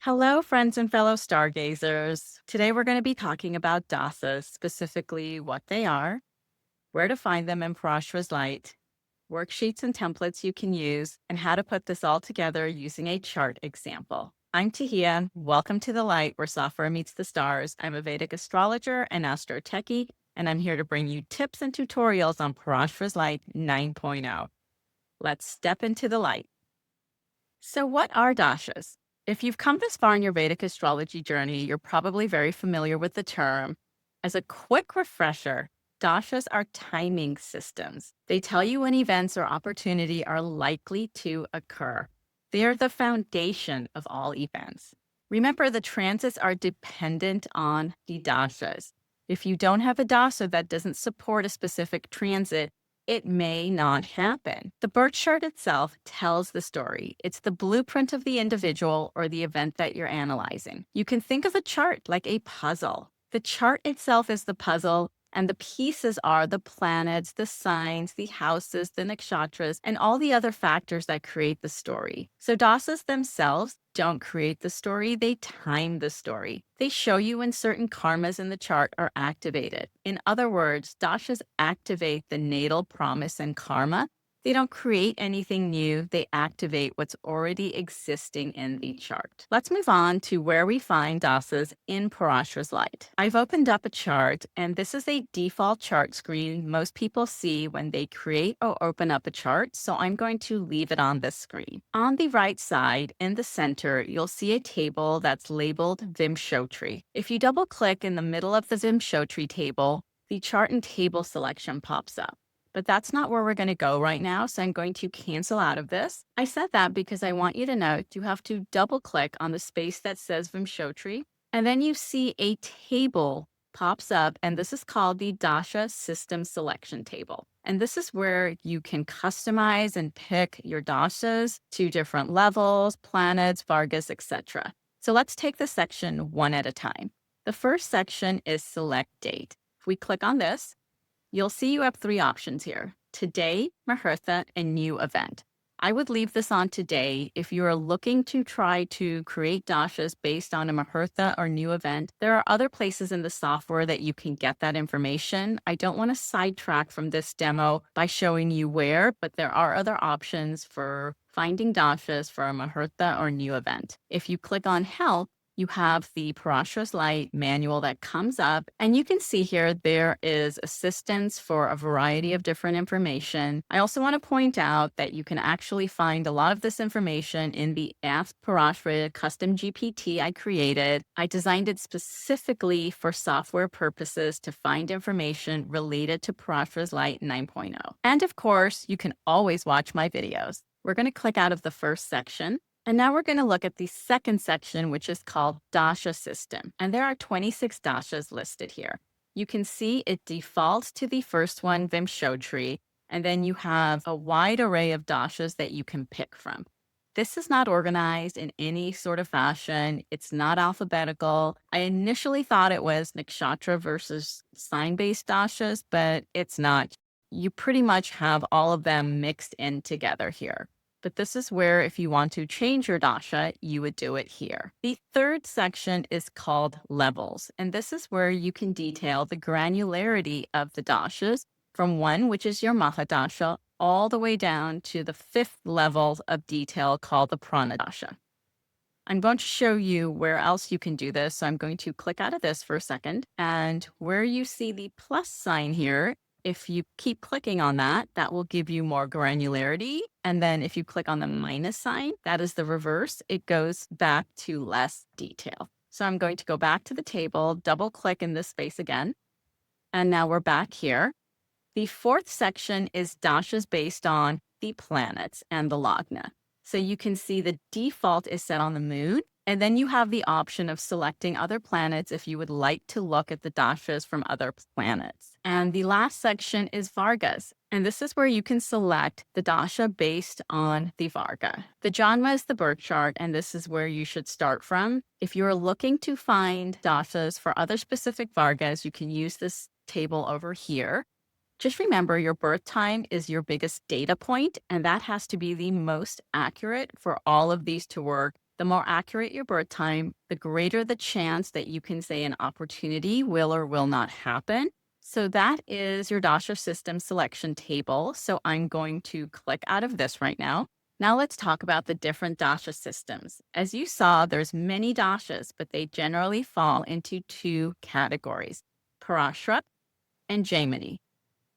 Hello, friends and fellow stargazers. Today we're going to be talking about dasas, specifically what they are, where to find them in Parashara's light, worksheets and templates you can use, and how to put this all together using a chart example. I'm Tahia. Welcome to the light where software meets the stars. I'm a Vedic astrologer and astro techie, and I'm here to bring you tips and tutorials on Parashara's Light 9.0. Let's step into the light. So, what are dashas? If you've come this far in your Vedic astrology journey, you're probably very familiar with the term. As a quick refresher, dashas are timing systems. They tell you when events or opportunity are likely to occur. They are the foundation of all events. Remember, the transits are dependent on the dashas. If you don't have a dasha that doesn't support a specific transit, it may not happen. The birth chart itself tells the story. It's the blueprint of the individual or the event that you're analyzing. You can think of a chart like a puzzle. The chart itself is the puzzle, and the pieces are the planets, the signs, the houses, the nakshatras, and all the other factors that create the story. So dasas themselves don't create the story, they time the story. They show you when certain karmas in the chart are activated. In other words, dashas activate the natal promise and karma. They don't create anything new, they activate what's already existing in the chart. Let's move on to where we find dasas in Parashara's light. I've opened up a chart, and this is a default chart screen most people see when they create or open up a chart, so I'm going to leave it on this screen. On the right side, in the center, you'll see a table that's labeled Vimshotri. If you double click in the middle of the Vimshotri table, the chart and table selection pops up. But that's not where we're going to go right now, so I'm going to cancel out of this. I said that because I want you to know you have to double click on the space that says Vimshotri, and then you see a table pops up, and this is called the Dasha System Selection Table. And this is where you can customize and pick your dashas to different levels, planets, vargas, etc. So let's take this section one at a time. The first section is Select Date. If we click on this, you'll see you have three options here: today, Muhurta, and new event. I would leave this on today. If you are looking to try to create dashas based on a Muhurta or new event, there are other places in the software that you can get that information. I don't want to sidetrack from this demo by showing you where, but there are other options for finding dashas for a Muhurta or new event. If you click on Help, you have the Parashara's Light manual that comes up, and you can see here there is assistance for a variety of different information. I also want to point out that you can actually find a lot of this information in the Ask Parashara custom GPT I created. I designed it specifically for software purposes to find information related to Parashara's Light 9.0. And of course, you can always watch my videos. We're going to click out of the first section. And now we're going to look at the second section, which is called Dasha System. And there are 26 dashas listed here. You can see it defaults to the first one, Vimshotri, and then you have a wide array of dashas that you can pick from. This is not organized in any sort of fashion. It's not alphabetical. I initially thought it was nakshatra versus sign-based dashas, but it's not. You pretty much have all of them mixed in together here. But this is where, if you want to change your dasha, you would do it here. The third section is called Levels, and this is where you can detail the granularity of the dashas from one, which is your Mahadasha, all the way down to the fifth level of detail called the Pranadasha. I'm going to show you where else you can do this, so I'm going to click out of this for a second, and where you see the plus sign here, if you keep clicking on that, that will give you more granularity. And then if you click on the minus sign, that is the reverse. It goes back to less detail. So I'm going to go back to the table, double click in this space again. And now we're back here. The fourth section is dashas based on the planets and the lagna. So you can see the default is set on the moon. And then you have the option of selecting other planets if you would like to look at the dashas from other planets. And the last section is Vargas. And this is where you can select the dasha based on the Varga. The Janma is the birth chart, and this is where you should start from. If you're looking to find dashas for other specific Vargas, you can use this table over here. Just remember, your birth time is your biggest data point, and that has to be the most accurate for all of these to work The more accurate your birth time, the greater the chance that you can say an opportunity will or will not happen. So that is your Dasha System Selection Table. So I'm going to click out of this right now. Now let's talk about the different Dasha systems. As you saw, there's many Dashas, but they generally fall into two categories, Parashara and Jaimini.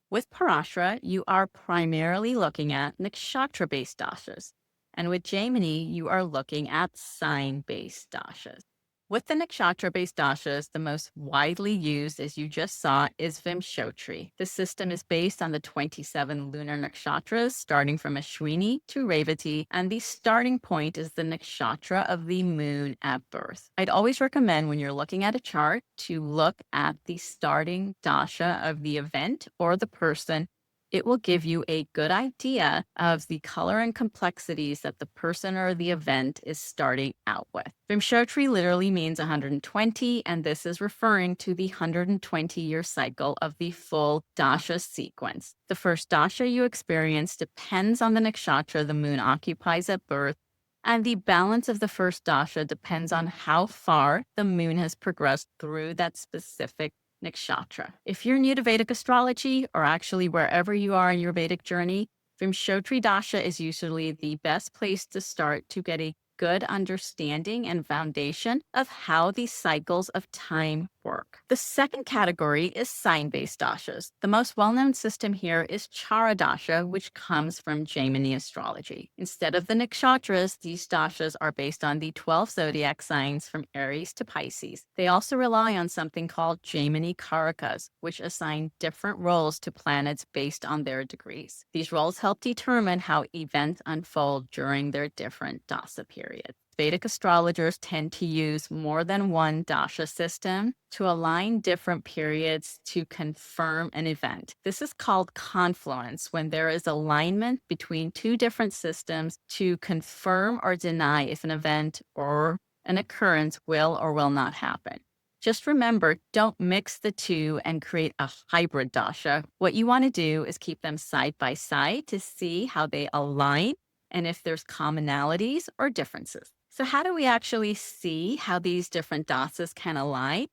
With Parashara, you are primarily looking at nakshatra-based dashas. And with Jaimini, you are looking at sign-based dashas. With the nakshatra-based dashas, the most widely used, as you just saw, is Vimshotri. The system is based on the 27 lunar nakshatras, starting from Ashwini to Revati, and the starting point is the nakshatra of the moon at birth. I'd always recommend when you're looking at a chart to look at the starting dasha of the event or the person. It will give you a good idea of the color and complexities that the person or the event is starting out with. Vimshotri literally means 120, and this is referring to the 120-year cycle of the full dasha sequence. The first dasha you experience depends on the nakshatra the moon occupies at birth, and the balance of the first dasha depends on how far the moon has progressed through that specific nakshatra. If you're new to Vedic astrology, or actually wherever you are in your Vedic journey, Vimshotri Dasha is usually the best place to start to get a good understanding and foundation of how these cycles of time work. The second category is sign-based dashas. The most well-known system here is Chara Dasha, which comes from Jaimini astrology. Instead of the nakshatras, these dashas are based on the 12 zodiac signs from Aries to Pisces. They also rely on something called Jaimini Karakas, which assign different roles to planets based on their degrees. These roles help determine how events unfold during their different dasa periods. Vedic astrologers tend to use more than one dasha system to align different periods to confirm an event. This is called confluence, when there is alignment between two different systems to confirm or deny if an event or an occurrence will or will not happen. Just remember, don't mix the two and create a hybrid dasha. What you want to do is keep them side by side to see how they align and if there's commonalities or differences. So how do we actually see how these different dasas can align?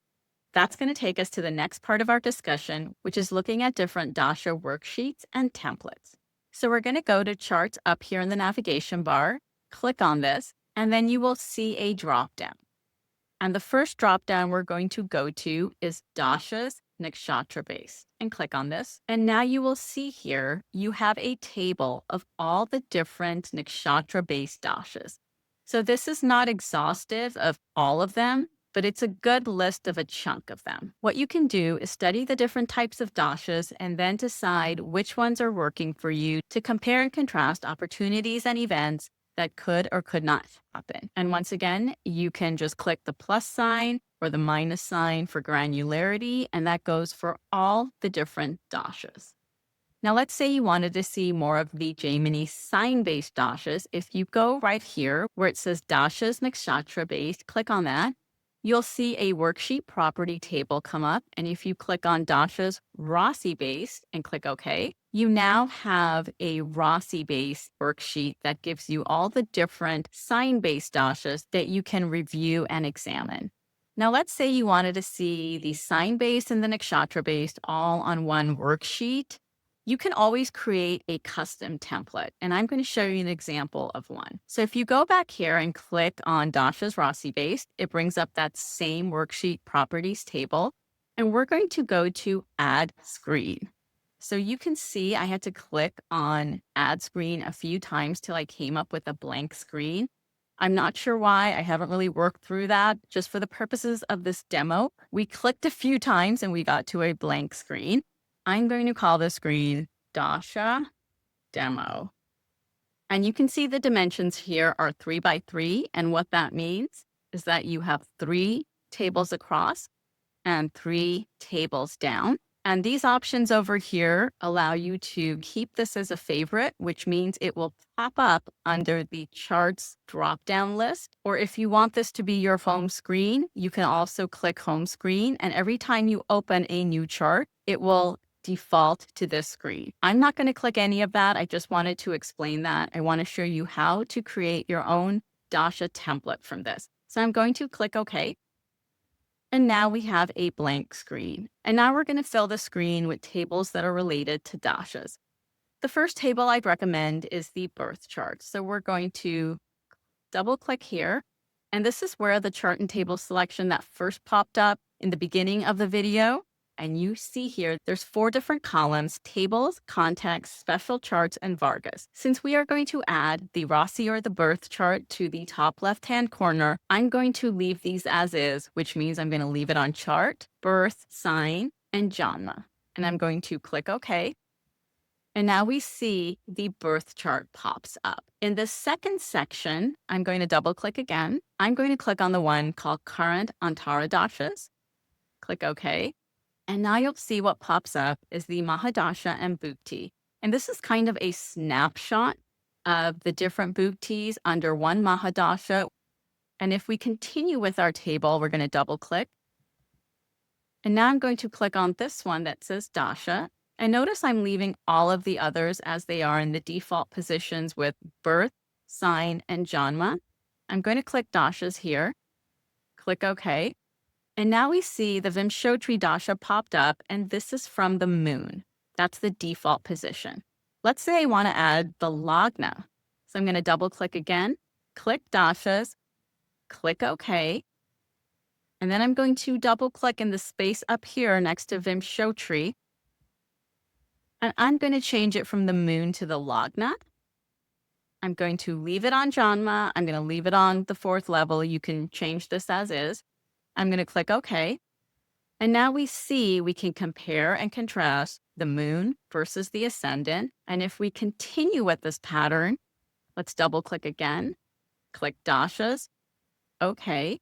That's going to take us to the next part of our discussion, which is looking at different dasha worksheets and templates. So we're going to go to charts up here in the navigation bar, click on this, and then you will see a drop-down. And the first drop-down we're going to go to is Dashas nakshatra-based, and click on this. And now you will see here, you have a table of all the different nakshatra-based dashas. So this is not exhaustive of all of them, but it's a good list of a chunk of them. What you can do is study the different types of dashas and then decide which ones are working for you to compare and contrast opportunities and events that could or could not happen. And once again, you can just click the plus sign or the minus sign for granularity, and that goes for all the different dashas. Now, let's say you wanted to see more of the Jaimini sign-based dashas. If you go right here where it says Dashas Nakshatra-based, click on that. You'll see a worksheet property table come up. And if you click on Dashas Rasi-based and click OK, you now have a Rasi-based worksheet that gives you all the different sign-based dashas that you can review and examine. Now, let's say you wanted to see the sign-based and the nakshatra-based all on one worksheet. You can always create a custom template, and I'm going to show you an example of one. So if you go back here and click on Dashas Rasi-based, it brings up that same worksheet properties table, and we're going to go to Add Screen. So you can see I had to click on Add Screen a few times till I came up with a blank screen. I'm not sure why. I haven't really worked through that. Just for the purposes of this demo, we clicked a few times and we got to a blank screen. I'm going to call this screen Dasha Demo. And you can see the dimensions here are 3 by 3. And what that means is that you have 3 tables across and 3 tables down. And these options over here allow you to keep this as a favorite, which means it will pop up under the charts drop-down list. Or if you want this to be your home screen, you can also click home screen. And every time you open a new chart, it will default to this screen. I'm not going to click any of that. I just wanted to explain that. I want to show you how to create your own Dasha template from this. So I'm going to click OK. And now we have a blank screen. And now we're going to fill the screen with tables that are related to dashas. The first table I'd recommend is the birth chart. So we're going to double click here. And this is where the chart and table selection that first popped up in the beginning of the video. And you see here, there's 4 different columns: tables, context, special charts, and Vargas. Since we are going to add the Rossi or the birth chart to the top left-hand corner, I'm going to leave these as is, which means I'm going to leave it on chart, birth, sign, and janma. And I'm going to click OK. And now we see the birth chart pops up. In the second section, I'm going to double click again. I'm going to click on the one called Current Antara Dashas. Click OK. And now you'll see what pops up is the Mahadasha and Bhukti. And this is kind of a snapshot of the different Bhuktis under one Mahadasha. And if we continue with our table, we're going to double click. And now I'm going to click on this one that says Dasha. And notice I'm leaving all of the others as they are in the default positions with birth, sign, and janma. I'm going to click Dashas here. Click OK. And now we see the Vimshotri Dasha popped up, and this is from the moon. That's the default position. Let's say I want to add the Lagna. So I'm going to double click again, click Dashas, click OK. And then I'm going to double click in the space up here next to Vimshotri. And I'm going to change it from the moon to the Lagna. I'm going to leave it on Janma. I'm going to leave it on the 4th level. You can change this as is. I'm going to click OK. And now we see we can compare and contrast the moon versus the ascendant. And if we continue with this pattern, let's double click again, click Dashas, OK.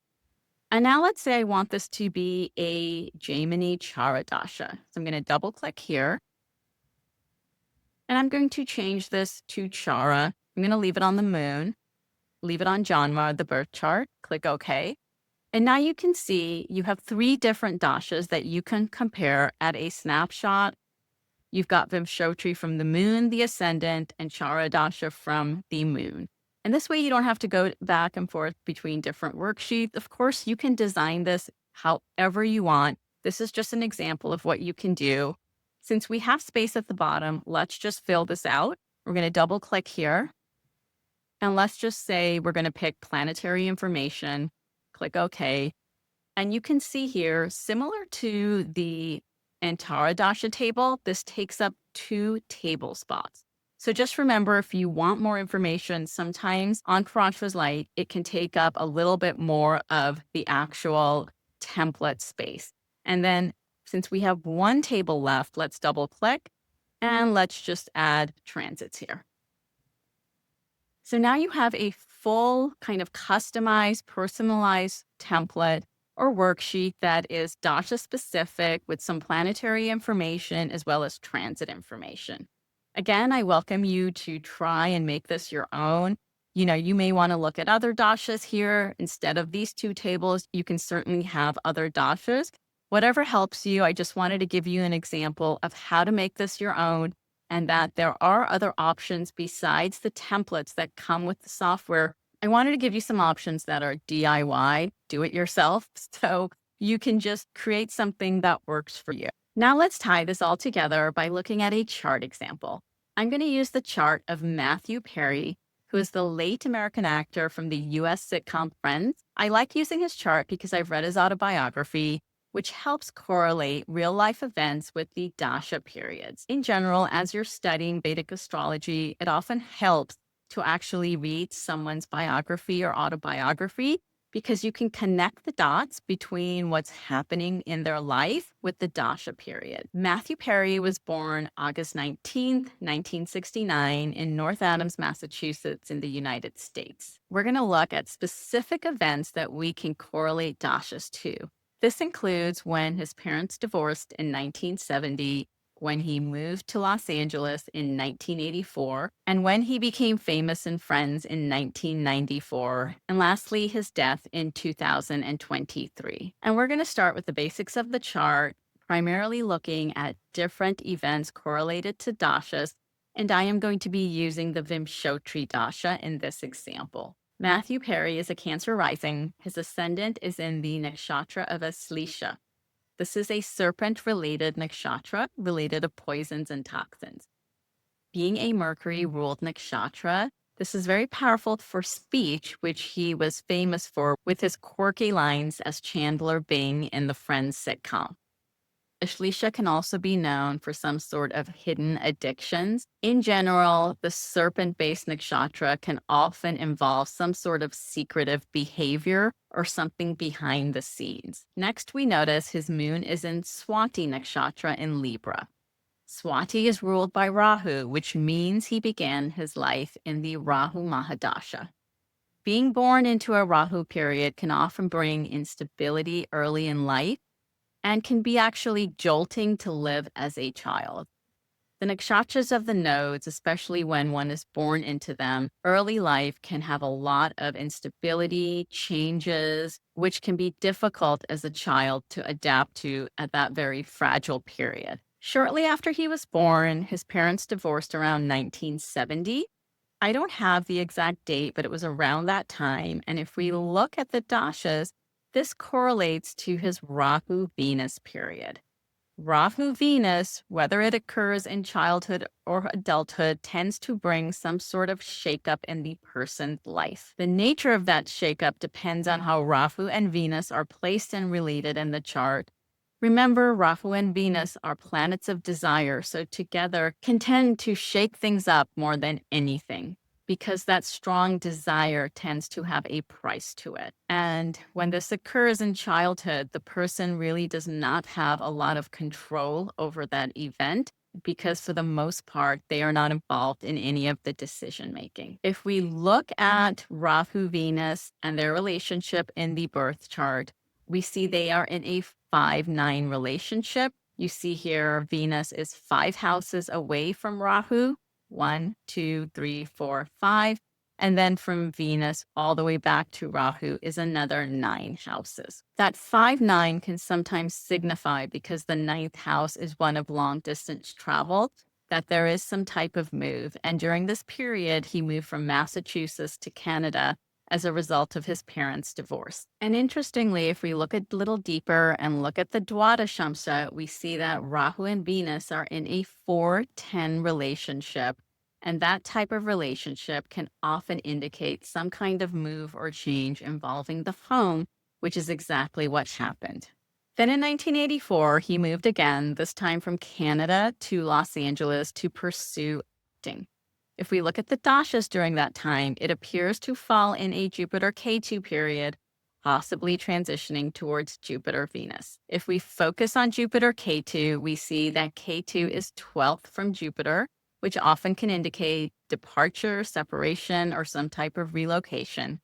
And now let's say I want this to be a Jaimini Chara Dasha. So I'm going to double click here. And I'm going to change this to Chara. I'm going to leave it on the moon, leave it on Janma, the birth chart, click OK. And now you can see you have 3 different dashas that you can compare at a snapshot. You've got Vimshotri from the moon, the ascendant, and Chara Dasha from the moon. And this way you don't have to go back and forth between different worksheets. Of course, you can design this however you want. This is just an example of what you can do. Since we have space at the bottom, let's just fill this out. We're going to double click here. And let's just say we're going to pick planetary information. Click OK. And you can see here, similar to the Antara Dasha table, this takes up 2 table spots. So just remember, if you want more information, sometimes on Parashara's Light, it can take up a little bit more of the actual template space. And then since we have 1 table left, let's double click and let's just add transits here. So now you have a full kind of customized, personalized template or worksheet that is Dasha specific with some planetary information as well as transit information. Again, I welcome you to try and make this your own. You may want to look at other dashas here. Instead of these 2 tables, you can certainly have other dashas. Whatever helps you, I just wanted to give you an example of how to make this your own, and that there are other options besides the templates that come with the software. I wanted to give you some options that are DIY, do it yourself, so you can just create something that works for you. Now let's tie this all together by looking at a chart example. I'm going to use the chart of Matthew Perry, who is the late American actor from the US sitcom Friends. I like using his chart because I've read his autobiography, which helps correlate real-life events with the Dasha periods. In general, as you're studying Vedic astrology, it often helps to actually read someone's biography or autobiography because you can connect the dots between what's happening in their life with the Dasha period. Matthew Perry was born August 19th, 1969 in North Adams, Massachusetts in the United States. We're going to look at specific events that we can correlate dashas to. This includes when his parents divorced in 1970, when he moved to Los Angeles in 1984, and when he became famous in Friends in 1994, and lastly, his death in 2023. And we're going to start with the basics of the chart, primarily looking at different events correlated to dashas, and I am going to be using the Vimshotri Dasha in this example. Matthew Perry is a Cancer rising. His ascendant is in the nakshatra of Aslesha. This is a serpent-related nakshatra related to poisons and toxins. Being a Mercury-ruled nakshatra, this is very powerful for speech, which he was famous for with his quirky lines as Chandler Bing in the Friends sitcom. Ashleisha can also be known for some sort of hidden addictions. In general, the serpent-based nakshatra can often involve some sort of secretive behavior or something behind the scenes. Next, we notice his moon is in Swati nakshatra in Libra. Swati is ruled by Rahu, which means he began his life in the Rahu Mahadasha. Being born into a Rahu period can often bring instability early in life and can be actually jolting to live as a child. The nakshatras of the nodes, especially when one is born into them, early life can have a lot of instability, changes, which can be difficult as a child to adapt to at that very fragile period. Shortly after he was born, his parents divorced around 1970. I don't have the exact date, but it was around that time. And if we look at the dashas, this correlates to his Rahu Venus period. Rahu Venus, whether it occurs in childhood or adulthood, tends to bring some sort of shakeup in the person's life. The nature of that shakeup depends on how Rahu and Venus are placed and related in the chart. Remember, Rahu and Venus are planets of desire, so together can tend to shake things up more than anything, because that strong desire tends to have a price to it. And when this occurs in childhood, the person really does not have a lot of control over that event because for the most part, they are not involved in any of the decision making. If we look at Rahu Venus and their relationship in the birth chart, we see they are in a 5-9 relationship. You see here, Venus is 5 houses away from Rahu. 1, 2, 3, 4, 5. And then from Venus all the way back to Rahu is another 9 houses. That 5-9 can sometimes signify, because the 9th house is one of long distance travel, that there is some type of move. And during this period, he moved from Massachusetts to Canada as a result of his parents' divorce. And interestingly, if we look a little deeper and look at the Dwadashamsa, we see that Rahu and Venus are in a 4-10 relationship. And that type of relationship can often indicate some kind of move or change involving the home, which is exactly what happened. Then in 1984, he moved again, this time from Canada to Los Angeles to pursue acting. If we look at the dashas during that time, it appears to fall in a Jupiter K2 period, possibly transitioning towards Jupiter Venus. If we focus on Jupiter K2, we see that K2 is 12th from Jupiter, which often can indicate departure, separation, or some type of relocation.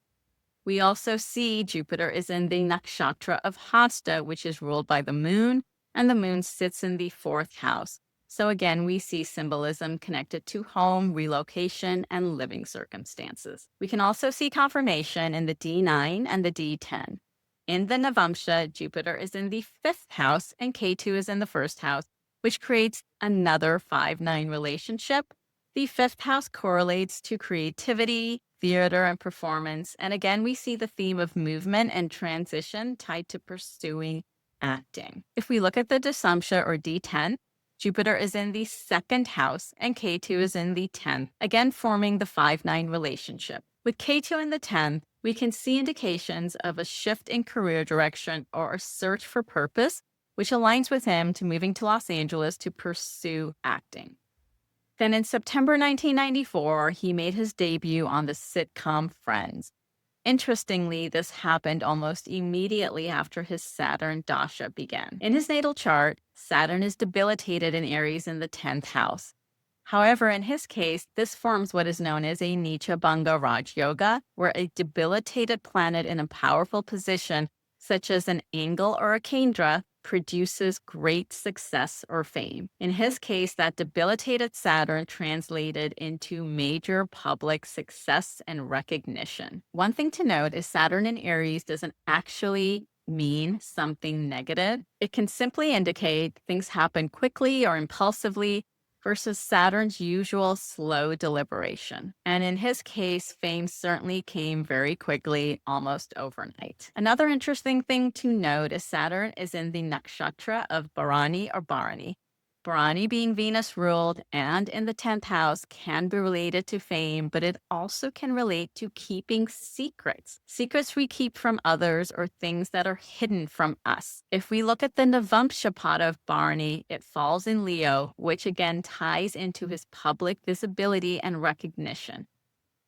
We also see Jupiter is in the nakshatra of Hasta, which is ruled by the moon, and the moon sits in the 4th house. So again, we see symbolism connected to home, relocation, and living circumstances. We can also see confirmation in the D9 and the D10. In the Navamsha, Jupiter is in the 5th house and K2 is in the 1st house, which creates another 5-9 relationship. The 5th house correlates to creativity, theater, and performance. And again, we see the theme of movement and transition tied to pursuing acting. If we look at the Dasamsha or D10, Jupiter is in the 2nd house and K2 is in the 10th, again forming the 5-9 relationship. With K2 in the 10th, we can see indications of a shift in career direction or a search for purpose, which aligns with him to moving to Los Angeles to pursue acting. Then in September 1994, he made his debut on the sitcom Friends. Interestingly, this happened almost immediately after his Saturn Dasha began. In his natal chart, Saturn is debilitated in Aries in the 10th house. However, in his case, this forms what is known as a Nicha Bhanga Raj Yoga, where a debilitated planet in a powerful position, such as an angle or a Kendra, produces great success or fame. In his case, that debilitated Saturn translated into major public success and recognition. One thing to note is Saturn in Aries doesn't actually mean something negative. It can simply indicate things happen quickly or impulsively, versus Saturn's usual slow deliberation. And in his case, fame certainly came very quickly, almost overnight. Another interesting thing to note is Saturn is in the nakshatra of Bharani or Bharani. Bharani being Venus ruled and in the 10th house can be related to fame, but it also can relate to keeping secrets. Secrets we keep from others or things that are hidden from us. If we look at the Navamshapada of Bharani, it falls in Leo, which again ties into his public visibility and recognition.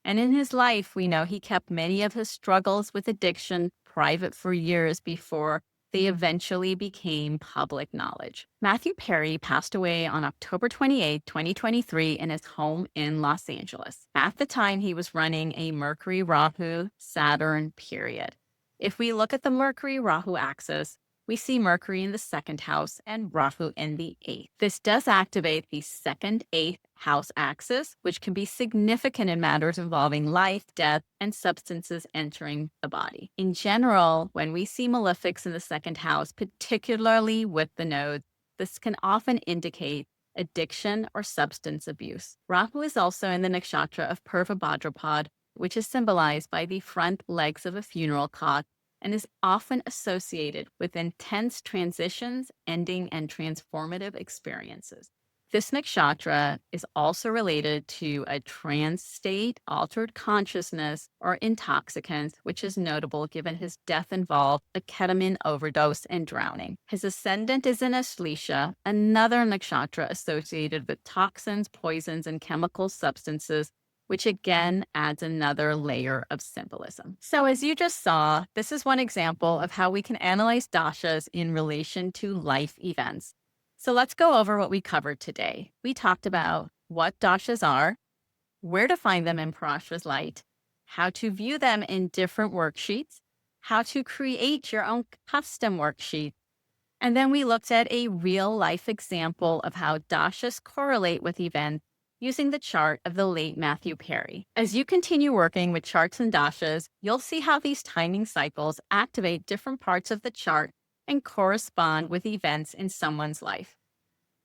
And in his life, we know he kept many of his struggles with addiction private for years before they eventually became public knowledge. Matthew Perry passed away on October 28, 2023, in his home in Los Angeles. At the time, he was running a Mercury Rahu Saturn period. If we look at the Mercury Rahu axis, we see Mercury in the second house and Rahu in the eighth. This does activate the second, eighth house axis, which can be significant in matters involving life, death, and substances entering the body. In general, when we see malefics in the second house, particularly with the nodes, this can often indicate addiction or substance abuse. Rahu is also in the nakshatra of Purva Bhadrapad, which is symbolized by the front legs of a funeral cot and is often associated with intense transitions, ending, and transformative experiences. This nakshatra is also related to a trance state, altered consciousness, or intoxicants, which is notable given his death involved a ketamine overdose and drowning. His ascendant is in Ashleisha, another nakshatra associated with toxins, poisons, and chemical substances, which again adds another layer of symbolism. So as you just saw, this is one example of how we can analyze dashas in relation to life events. So let's go over what we covered today. We talked about what dashas are, where to find them in Parashara's light, how to view them in different worksheets, how to create your own custom worksheet, and then we looked at a real life example of how dashas correlate with events using the chart of the late Matthew Perry. As you continue working with charts and dashas, you'll see how these timing cycles activate different parts of the chart and correspond with events in someone's life.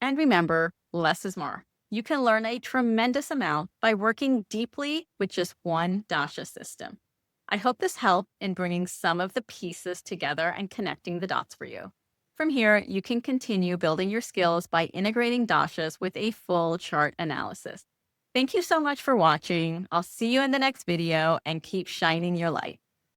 And remember, less is more. You can learn a tremendous amount by working deeply with just one dasha system. I hope this helped in bringing some of the pieces together and connecting the dots for you. From here, you can continue building your skills by integrating dashas with a full chart analysis. Thank you so much for watching. I'll see you in the next video and keep shining your light.